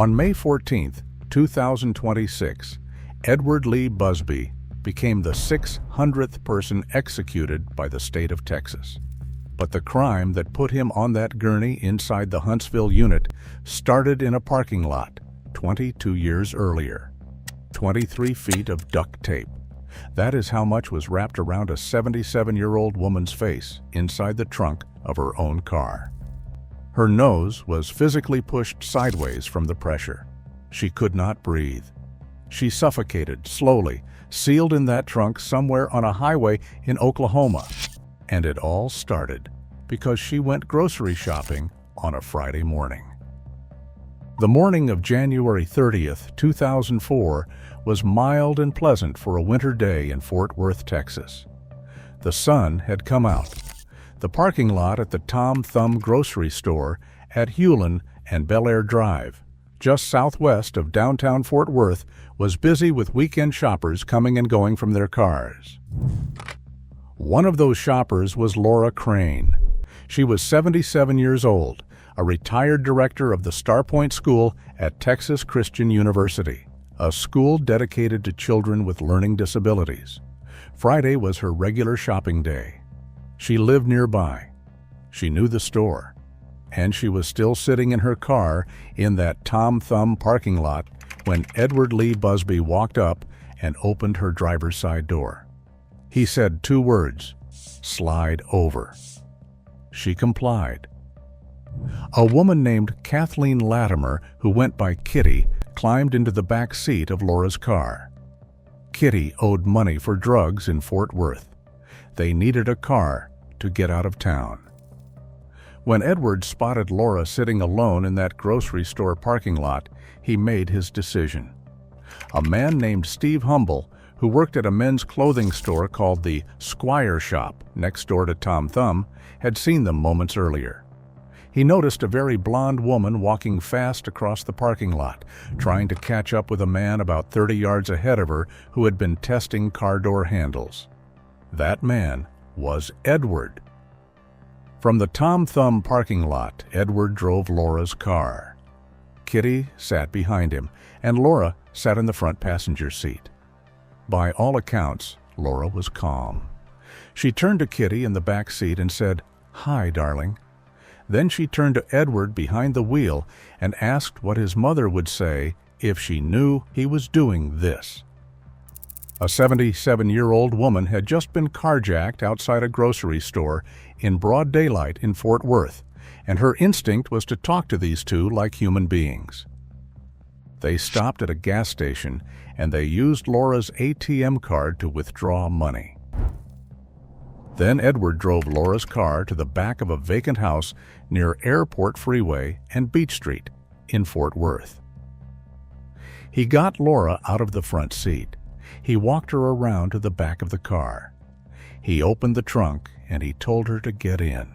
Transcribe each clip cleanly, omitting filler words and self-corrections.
On May 14, 2026, Edward Lee Busby became the 600th person executed by the state of Texas. But the crime that put him on that gurney inside the Huntsville Unit started in a parking lot 22 years earlier. 23 feet of duct tape. That is how much was wrapped around a 77-year-old woman's face inside the trunk of her own car. Her nose was physically pushed sideways from the pressure. She could not breathe. She suffocated slowly, sealed in that trunk somewhere on a highway in Oklahoma. And it all started because she went grocery shopping on a Friday morning. The morning of January 30th, 2004 was mild and pleasant for a winter day in Fort Worth, Texas. The sun had come out. The parking lot at the Tom Thumb grocery store at Hewlin and Bel Air Drive, just southwest of downtown Fort Worth, was busy with weekend shoppers coming and going from their cars. One of those shoppers was Laura Crane. She was 77 years old, a retired director of the Starpoint School at Texas Christian University, a school dedicated to children with learning disabilities. Friday was her regular shopping day. She lived nearby. She knew the store. And she was still sitting in her car in that Tom Thumb parking lot when Edward Lee Busby walked up and opened her driver's side door. He said 2 words, "Slide over." She complied. A woman named Kathleen Latimer, who went by Kitty, climbed into the back seat of Laura's car. Kitty owed money for drugs in Fort Worth. They needed a car to get out of town. When Edward spotted Laura sitting alone in that grocery store parking lot, he made his decision. A man named Steve Humble, who worked at a men's clothing store called the Squire Shop next door to Tom Thumb, had seen them moments earlier. He noticed a very blonde woman walking fast across the parking lot, trying to catch up with a man about 30 yards ahead of her who had been testing car door handles. That man was Edward. From the Tom Thumb parking lot, Edward drove Laura's car. Kitty sat behind him, and Laura sat in the front passenger seat. By all accounts, Laura was calm. She turned to Kitty in the back seat and said, "Hi, darling." Then she turned to Edward behind the wheel and asked what his mother would say if she knew he was doing this. A 77-year-old woman had just been carjacked outside a grocery store in broad daylight in Fort Worth, and her instinct was to talk to these two like human beings. They stopped at a gas station, and they used Laura's ATM card to withdraw money. Then Edward drove Laura's car to the back of a vacant house near Airport Freeway and Beach Street in Fort Worth. He got Laura out of the front seat. He walked her around to the back of the car. He opened the trunk and he told her to get in.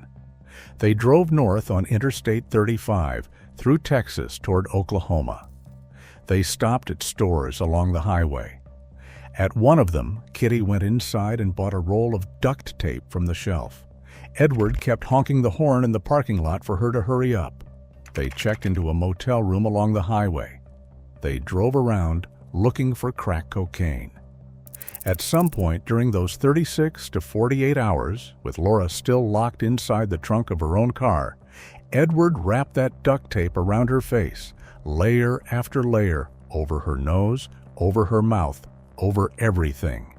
They drove north on Interstate 35 through Texas toward Oklahoma. They stopped at stores along the highway. At one of them, Kitty went inside and bought a roll of duct tape from the shelf. Edward kept honking the horn in the parking lot for her to hurry up. They checked into a motel room along the highway. They drove around looking for crack cocaine. At some point during those 36 to 48 hours, with Laura still locked inside the trunk of her own car, Edward wrapped that duct tape around her face, layer after layer, over her nose, over her mouth, over everything.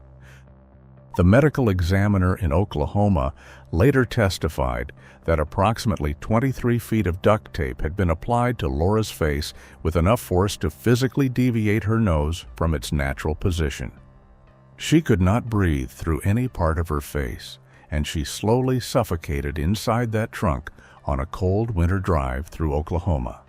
The medical examiner in Oklahoma later testified that approximately 23 feet of duct tape had been applied to Laura's face with enough force to physically deviate her nose from its natural position. She could not breathe through any part of her face, and she slowly suffocated inside that trunk on a cold winter drive through Oklahoma.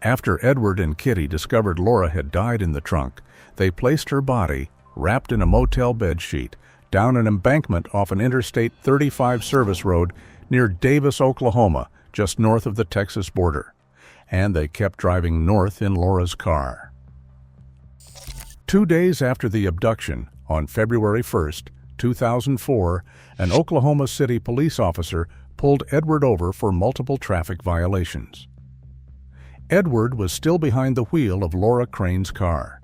After Edward and Kitty discovered Laura had died in the trunk, they placed her body, wrapped in a motel bedsheet, down an embankment off an Interstate 35 service road near Davis, Oklahoma, just north of the Texas border, and they kept driving north in Laura's car. 2 days after the abduction, on February 1st, 2004, an Oklahoma City police officer pulled Edward over for multiple traffic violations. Edward was still behind the wheel of Laura Crane's car.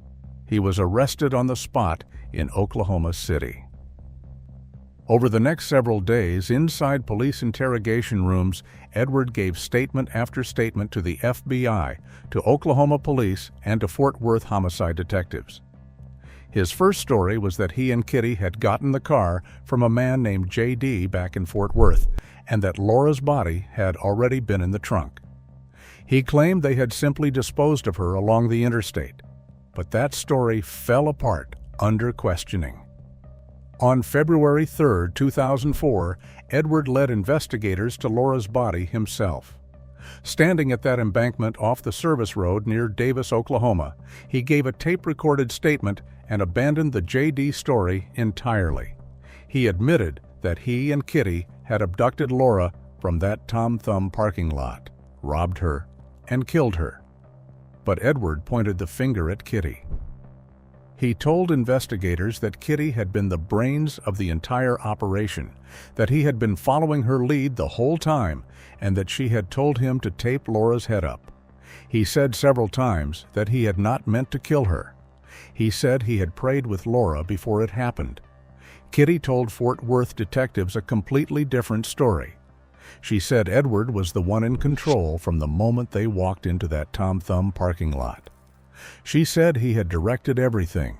He was arrested on the spot in Oklahoma City. Over the next several days, inside police interrogation rooms, Edward gave statement after statement to the FBI, to Oklahoma police, and to Fort Worth homicide detectives. His first story was that he and Kitty had gotten the car from a man named J.D. back in Fort Worth, and that Laura's body had already been in the trunk. He claimed they had simply disposed of her along the interstate, but that story fell apart under questioning. On February 3, 2004, Edward led investigators to Laura's body himself. Standing at that embankment off the service road near Davis, Oklahoma, he gave a tape-recorded statement and abandoned the J.D. story entirely. He admitted that he and Kitty had abducted Laura from that Tom Thumb parking lot, robbed her, and killed her. But Edward pointed the finger at Kitty. He told investigators that Kitty had been the brains of the entire operation, that he had been following her lead the whole time, and that she had told him to tape Laura's head up. He said several times that he had not meant to kill her. He said he had prayed with Laura before it happened. Kitty told Fort Worth detectives a completely different story. She said Edward was the one in control from the moment they walked into that Tom Thumb parking lot. She said he had directed everything,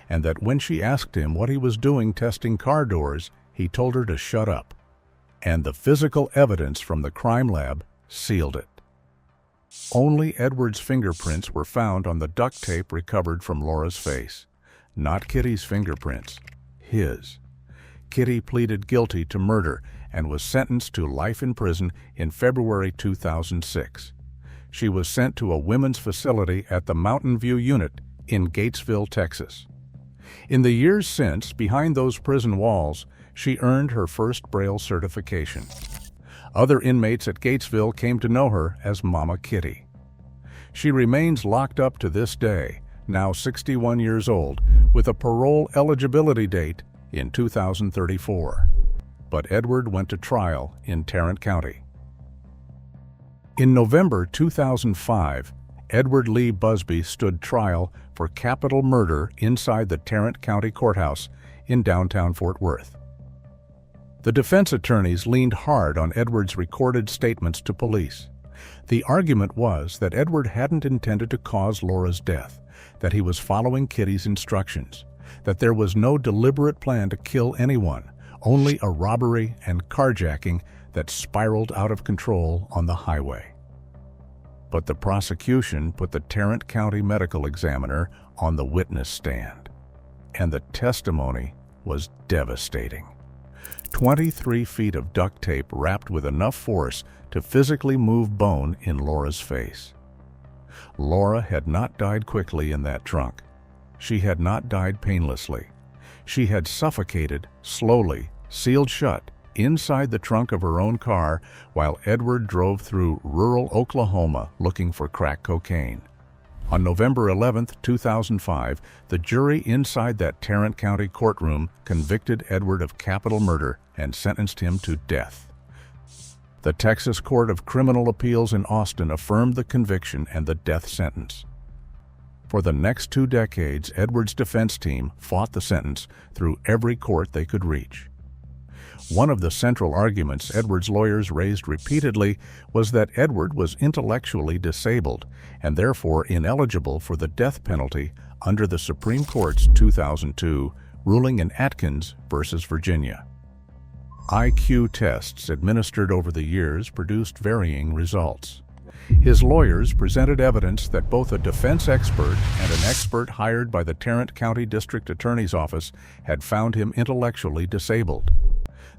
and that when she asked him what he was doing testing car doors, he told her to shut up. And the physical evidence from the crime lab sealed it. Only Edward's fingerprints were found on the duct tape recovered from Laura's face. Not Kitty's fingerprints, his. Kitty pleaded guilty to murder and was sentenced to life in prison in February 2006. She was sent to a women's facility at the Mountain View Unit in Gatesville, Texas. In the years since, behind those prison walls, she earned her first Braille certification. Other inmates at Gatesville came to know her as Mama Kitty. She remains locked up to this day, now 61 years old, with a parole eligibility date in 2034. But Edward went to trial in Tarrant County. In November 2005, Edward Lee Busby stood trial for capital murder inside the Tarrant County Courthouse in downtown Fort Worth. The defense attorneys leaned hard on Edward's recorded statements to police. The argument was that Edward hadn't intended to cause Laura's death, that he was following Kitty's instructions, that there was no deliberate plan to kill anyone, only a robbery and carjacking that spiraled out of control on the highway. But the prosecution put the Tarrant County medical examiner on the witness stand, and the testimony was devastating. 23 feet of duct tape wrapped with enough force to physically move bone in Laura's face. Laura had not died quickly in that trunk. She had not died painlessly. She had suffocated, slowly, sealed shut, inside the trunk of her own car while Edward drove through rural Oklahoma looking for crack cocaine. On November 11, 2005, the jury inside that Tarrant County courtroom convicted Edward of capital murder and sentenced him to death. The Texas Court of Criminal Appeals in Austin affirmed the conviction and the death sentence. For the next 2 decades, Edward's defense team fought the sentence through every court they could reach. One of the central arguments Edward's lawyers raised repeatedly was that Edward was intellectually disabled and therefore ineligible for the death penalty under the Supreme Court's 2002 ruling in Atkins versus Virginia. IQ tests administered over the years produced varying results. His lawyers presented evidence that both a defense expert and an expert hired by the Tarrant County District Attorney's Office had found him intellectually disabled.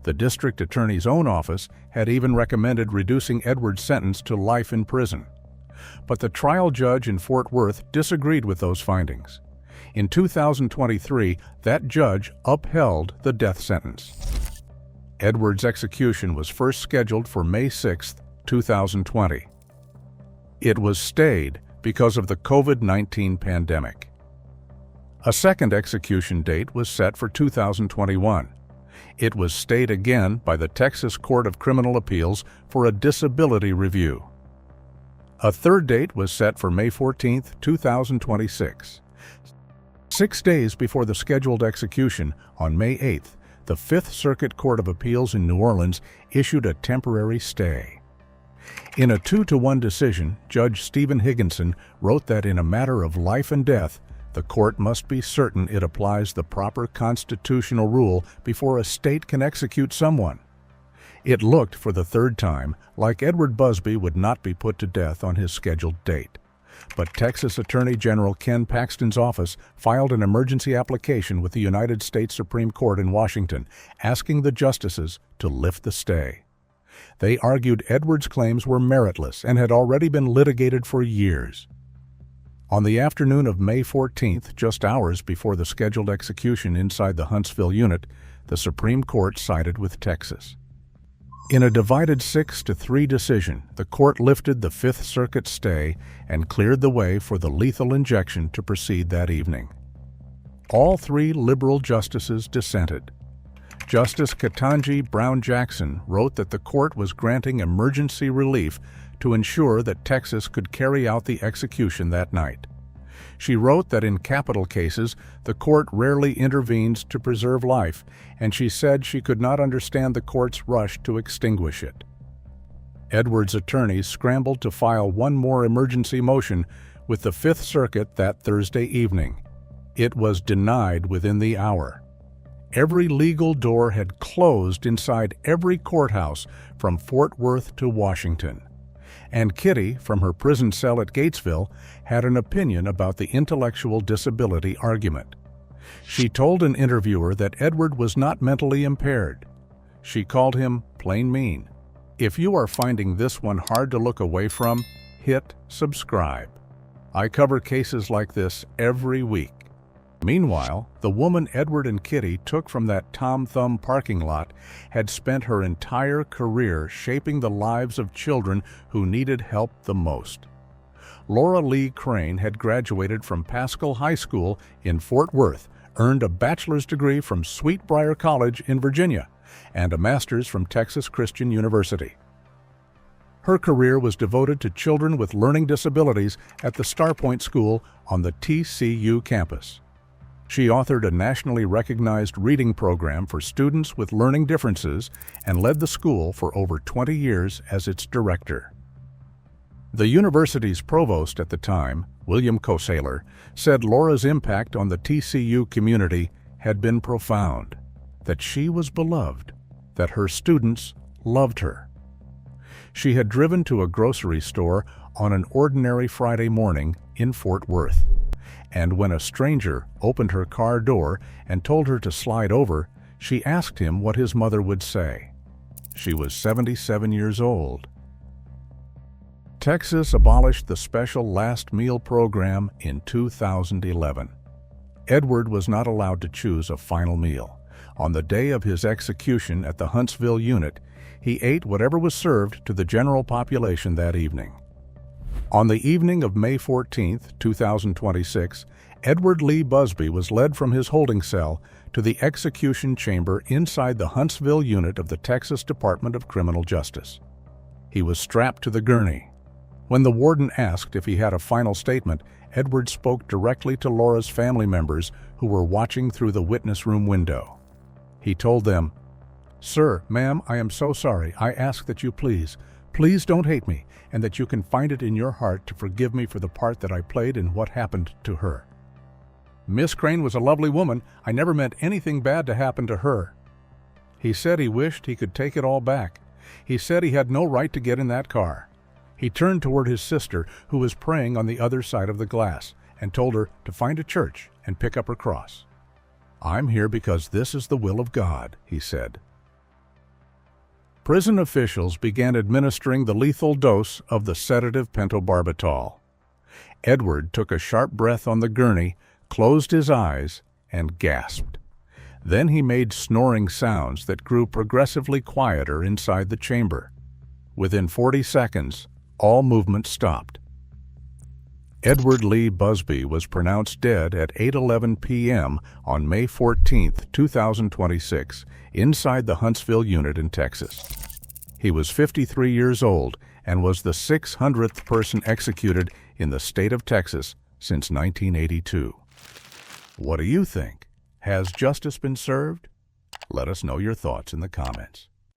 The district attorney's own office had even recommended reducing Edward's sentence to life in prison. But the trial judge in Fort Worth disagreed with those findings. In 2023, that judge upheld the death sentence. Edward's execution was first scheduled for May 6, 2020. It was stayed because of the COVID-19 pandemic. A second execution date was set for 2021. It was stayed again by the Texas Court of Criminal Appeals for a disability review. A third date was set for May 14, 2026. 6 days before the scheduled execution, on May 8th, the Fifth Circuit Court of Appeals in New Orleans issued a temporary stay. In a 2-1 decision, Judge Stephen Higginson wrote that in a matter of life and death, the court must be certain it applies the proper constitutional rule before a state can execute someone. It looked, for the third time, like Edward Busby would not be put to death on his scheduled date. But Texas Attorney General Ken Paxton's office filed an emergency application with the United States Supreme Court in Washington, asking the justices to lift the stay. They argued Edward's claims were meritless and had already been litigated for years. On the afternoon of May 14th, just hours before the scheduled execution inside the Huntsville Unit, the Supreme Court sided with Texas. In a divided 6-3 decision, the court lifted the Fifth Circuit stay and cleared the way for the lethal injection to proceed that evening. All 3 liberal justices dissented. Justice Ketanji Brown Jackson wrote that the court was granting emergency relief to ensure that Texas could carry out the execution that night. She wrote that in capital cases, the court rarely intervenes to preserve life, and she said she could not understand the court's rush to extinguish it. Edward's attorneys scrambled to file one more emergency motion with the Fifth Circuit that Thursday evening. It was denied within the hour. Every legal door had closed inside every courthouse from Fort Worth to Washington. And Kitty, from her prison cell at Gatesville, had an opinion about the intellectual disability argument. She told an interviewer that Edward was not mentally impaired. She called him plain mean. If you are finding this one hard to look away from, hit subscribe. I cover cases like this every week. Meanwhile, the woman Edward and Kitty took from that Tom Thumb parking lot had spent her entire career shaping the lives of children who needed help the most. Laura Lee Crane had graduated from Paschal High School in Fort Worth, earned a bachelor's degree from Sweetbriar College in Virginia, and a master's from Texas Christian University. Her career was devoted to children with learning disabilities at the Starpoint School on the TCU campus. She authored a nationally recognized reading program for students with learning differences and led the school for over 20 years as its director. The university's provost at the time, William Kosaler, said Laura's impact on the TCU community had been profound, that she was beloved, that her students loved her. She had driven to a grocery store on an ordinary Friday morning in Fort Worth. And when a stranger opened her car door and told her to slide over, she asked him what his mother would say. She was 77 years old. Texas abolished the special last meal program in 2011. Edward was not allowed to choose a final meal. On the day of his execution at the Huntsville Unit, he ate whatever was served to the general population that evening. On the evening of May 14, 2026, Edward Lee Busby was led from his holding cell to the execution chamber inside the Huntsville Unit of the Texas Department of Criminal Justice. He was strapped to the gurney. When the warden asked if he had a final statement, Edward spoke directly to Laura's family members who were watching through the witness room window. He told them, "Sir, ma'am, I am so sorry. I ask that you please don't hate me, and that you can find it in your heart to forgive me for the part that I played in what happened to her. Miss Crane was a lovely woman. I never meant anything bad to happen to her." He said he wished he could take it all back. He said he had no right to get in that car. He turned toward his sister, who was praying on the other side of the glass, and told her to find a church and pick up her cross. "I'm here because this is the will of God," he said. Prison officials began administering the lethal dose of the sedative pentobarbital. Edward took a sharp breath on the gurney, closed his eyes, and gasped. Then he made snoring sounds that grew progressively quieter inside the chamber. Within 40 seconds, all movement stopped. Edward Lee Busby was pronounced dead at 8:11 p.m. on May 14, 2026, inside the Huntsville Unit in Texas. He was 53 years old and was the 600th person executed in the state of Texas since 1982. What do you think? Has justice been served? Let us know your thoughts in the comments.